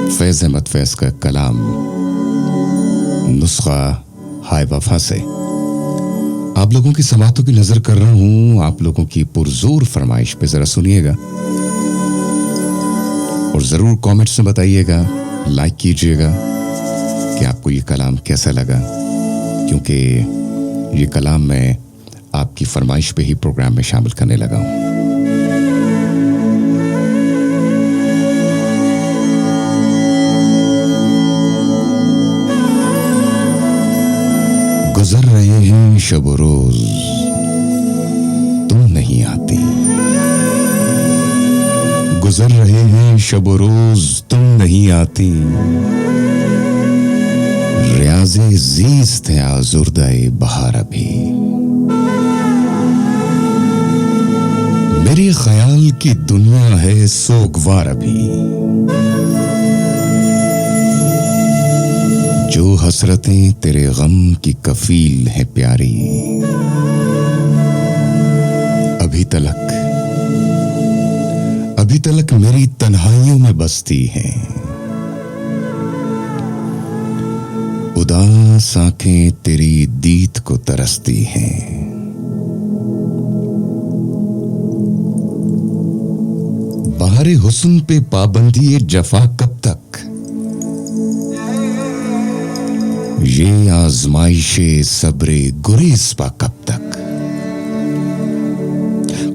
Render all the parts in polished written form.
फैज़ अहमद फैज़ का कलाम नुस्खा हाय वफा से आप लोगों की समातों की नजर कर रहा हूं। आप लोगों की पुरजोर फरमाइश पे जरा सुनिएगा और जरूर कमेंट्स में बताइएगा, लाइक कीजिएगा कि आपको ये कलाम कैसा लगा, क्योंकि ये कलाम मैं आपकी फरमाइश पे ही प्रोग्राम में शामिल करने लगा हूं। गुजर रहे हैं शब रोज तुम नहीं आती, गुजर रहे हैं शब रोज तुम नहीं आती, रियाज़े ज़ीस्त है आज़ुर्दाए बहार अभी, मेरे ख्याल की दुनिया है सोगवार अभी, जो हसरतें तेरे गम की कफील है प्यारी, अभी तलक मेरी तन्हाइयों में बसती हैं, उदास आंखें तेरी दीद को तरसती हैं, बहारे हुस्न पे पाबंदी ए जफा कब तक, ये आजमाइशे सब्रे गुरेज पा कब तक,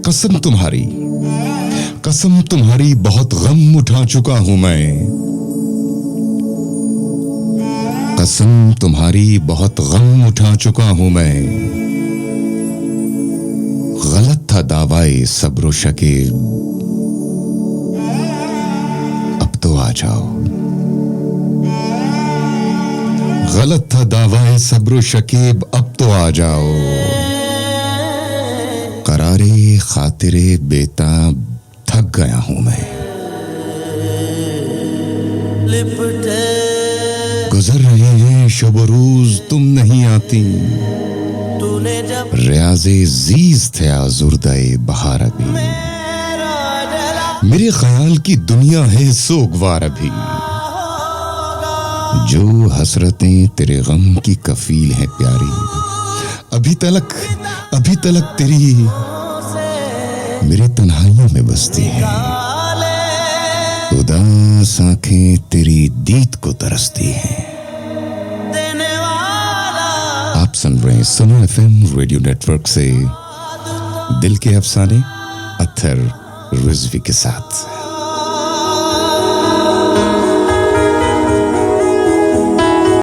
कसम तुम्हारी बहुत गम उठा चुका हूं मैं, कसम तुम्हारी बहुत गम उठा चुका हूं मैं, गलत था दावाए सब्रो शकीब, अब तो आ जाओ, गलत था दावाए सब्रो शकीब, अब तो आ जाओ, करारे खातिरे बेताब थक गया हूं मैं, गुजर रहे हैं शब रोज तुम नहीं आती, रियाज़े ज़ीस्त है आज़ुर्दाए बहार अभी, मेरे ख्याल की दुनिया है सोगवार अभी, जो हसरतें तेरे गम की कफील है प्यारी, अभी तलक तेरी मेरी तन्हाइयों में बसती है, उदास आंखें तेरी दीद को तरसती हैं। आप सुन रहे हैं सुनो एफएम रेडियो नेटवर्क से दिल के अफसाने अत्तर रिजवी के साथ।